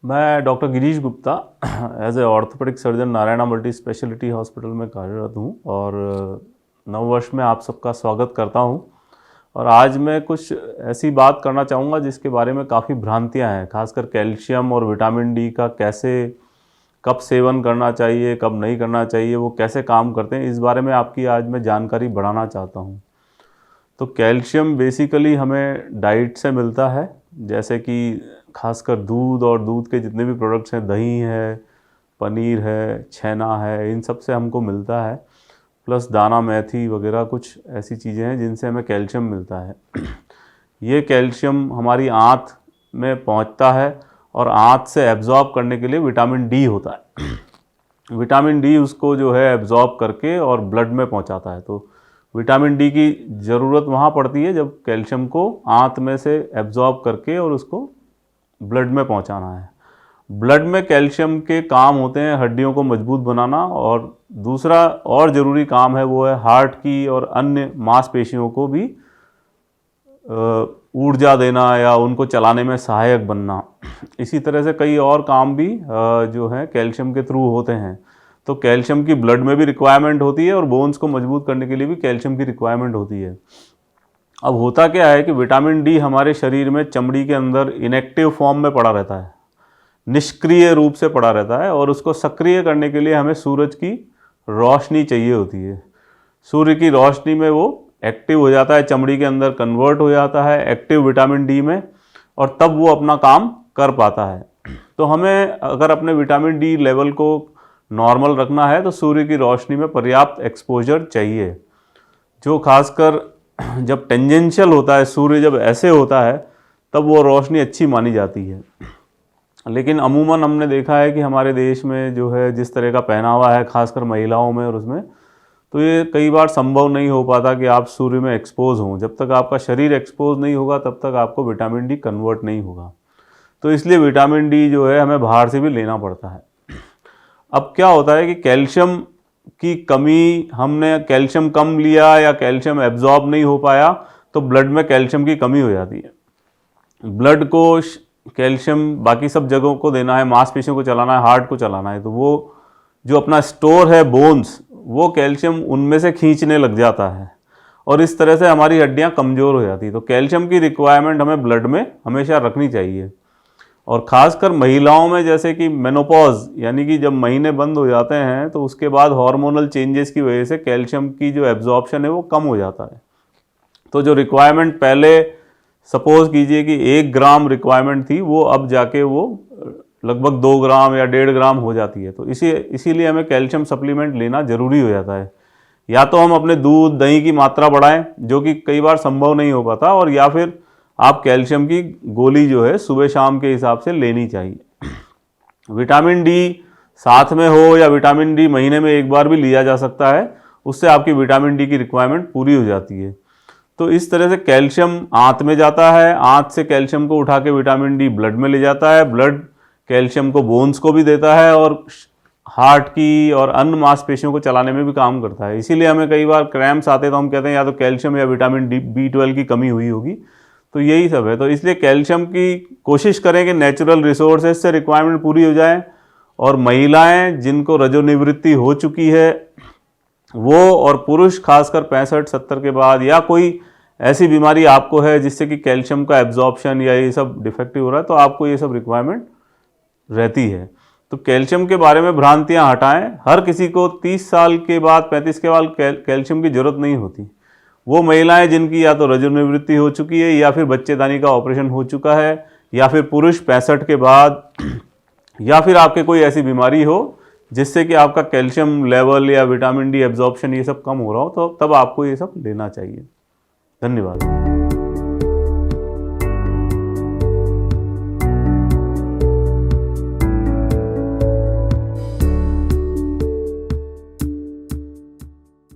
मैं doctor Girish Gupta as a orthopaedic surgeon Narayana multi speciality hospital में कार्यरत हूँ और नववर्ष में आप सबका स्वागत करता हूँ। और आज मैं कुछ ऐसी बात करना चाहूँगा जिसके बारे में काफ़ी भ्रांतियाँ हैं, खासकर कैल्शियम और विटामिन डी का कैसे कब सेवन करना चाहिए, कब नहीं करना चाहिए, वो कैसे काम करते हैं, इस बारे में आपकी आज मैं जानकारी बढ़ाना चाहता हूँ। तो कैल्शियम बेसिकली हमें डाइट से मिलता है, जैसे कि खासकर दूध और दूध के जितने भी प्रोडक्ट्स हैं, दही है, पनीर है, छेना है, इन सब से हमको मिलता है। प्लस दाना मेथी वगैरह कुछ ऐसी चीज़ें हैं जिनसे हमें कैल्शियम मिलता है। ये कैल्शियम हमारी आँत में पहुंचता है और आँत से एब्जॉर्ब करने के लिए विटामिन डी होता है। विटामिन डी उसको जो है एब्जॉर्ब करके और ब्लड में पहुंचाता है। तो विटामिन डी की ज़रूरत वहाँ पड़ती है जब कैल्शियम को आँत में से एब्जॉर्ब करके और उसको ब्लड में पहुँचाना है। ब्लड में कैल्शियम के काम होते हैं हड्डियों को मजबूत बनाना, और दूसरा और ज़रूरी काम है वो है हार्ट की और अन्य मांसपेशियों को भी ऊर्जा देना या उनको चलाने में सहायक बनना। इसी तरह से कई और काम भी जो है कैल्शियम के थ्रू होते हैं। तो कैल्शियम की ब्लड में भी रिक्वायरमेंट होती है और बोन्स को मजबूत करने के लिए भी कैल्शियम की रिक्वायरमेंट होती है। अब होता क्या है कि विटामिन डी हमारे शरीर में चमड़ी के अंदर इनएक्टिव फॉर्म में पड़ा रहता है, निष्क्रिय रूप से पड़ा रहता है, और उसको सक्रिय करने के लिए हमें सूरज की रोशनी चाहिए होती है। सूर्य की रोशनी में वो एक्टिव हो जाता है, चमड़ी के अंदर कन्वर्ट हो जाता है एक्टिव विटामिन डी में, और तब वो अपना काम कर पाता है। तो हमें अगर अपने विटामिन डी लेवल को नॉर्मल रखना है तो सूर्य की रोशनी में पर्याप्त एक्सपोजर चाहिए, जो खासकर जब टेंजेंशियल होता है, सूर्य जब ऐसे होता है तब वो रोशनी अच्छी मानी जाती है। लेकिन अमूमन हमने देखा है कि हमारे देश में जो है जिस तरह का पहनावा है, खासकर महिलाओं में और उसमें, तो ये कई बार संभव नहीं हो पाता कि आप सूर्य में एक्सपोज हों। जब तक आपका शरीर एक्सपोज नहीं होगा तब तक आपको विटामिन डी कन्वर्ट नहीं होगा। तो इसलिए विटामिन डी जो है हमें बाहर से भी लेना पड़ता है। अब क्या होता है कि कैल्शियम की कमी, हमने कैल्शियम कम लिया या कैल्शियम एब्जॉर्ब नहीं हो पाया तो ब्लड में कैल्शियम की कमी हो जाती है। ब्लड को कैल्शियम बाकी सब जगहों को देना है, मांसपेशियों को चलाना है, हार्ट को चलाना है, तो वो जो अपना स्टोर है बोन्स, वो कैल्शियम उनमें से खींचने लग जाता है और इस तरह से हमारी हड्डियां कमज़ोर हो जाती है। तो कैल्शियम की रिक्वायरमेंट हमें ब्लड में हमेशा रखनी चाहिए। और ख़ासकर महिलाओं में, जैसे कि मेनोपॉज, यानी कि जब महीने बंद हो जाते हैं तो उसके बाद हार्मोनल चेंजेस की वजह से कैल्शियम की जो एब्जॉर्प्शन है वो कम हो जाता है। तो जो रिक्वायरमेंट पहले सपोज कीजिए कि 1 ग्राम रिक्वायरमेंट थी, वो अब जाके वो लगभग 2 ग्राम या 1.5 ग्राम हो जाती है। तो इसीलिए हमें कैल्शियम सप्लीमेंट लेना ज़रूरी हो जाता है। या तो हम अपने दूध दही की मात्रा बढ़ाएं, जो कि कई बार संभव नहीं हो पाता, और या फिर आप कैल्शियम की गोली जो है सुबह शाम के हिसाब से लेनी चाहिए। विटामिन डी साथ में हो या विटामिन डी महीने में 1 बार भी लिया जा सकता है, उससे आपकी विटामिन डी की रिक्वायरमेंट पूरी हो जाती है। तो इस तरह से कैल्शियम आंत में जाता है, आंत से कैल्शियम को उठा के विटामिन डी ब्लड में ले जाता है, ब्लड कैल्शियम को बोन्स को भी देता है और हार्ट की और अन्य मांसपेशियों को चलाने में भी काम करता है। इसीलिए हमें कई बार क्रैम्प्स आते हैं तो हम कहते हैं या तो कैल्शियम या विटामिन डी B12 की कमी हुई होगी। तो यही सब है। तो इसलिए कैल्शियम की कोशिश करें कि नेचुरल रिसोर्सेज से रिक्वायरमेंट पूरी हो जाए, और महिलाएं जिनको रजोनिवृत्ति हो चुकी है वो, और पुरुष खासकर 65-70 के बाद, या कोई ऐसी बीमारी आपको है जिससे कि कैल्शियम का एब्जॉर्प्शन या ये सब डिफेक्टिव हो रहा है, तो आपको ये सब रिक्वायरमेंट रहती है। तो कैल्शियम के बारे में भ्रांतियां हटाएं। हर किसी को 30 साल के बाद 35 के बाद कैल्शियम की जरूरत नहीं होती। वो महिलाएं जिनकी या तो रजोनिवृत्ति हो चुकी है, या फिर बच्चेदानी का ऑपरेशन हो चुका है, या फिर पुरुष 65 के बाद, या फिर आपके कोई ऐसी बीमारी हो जिससे कि आपका कैल्शियम लेवल या विटामिन डी एब्जॉर्प्शन ये सब कम हो रहा हो, तो तब आपको ये सब लेना चाहिए। धन्यवाद।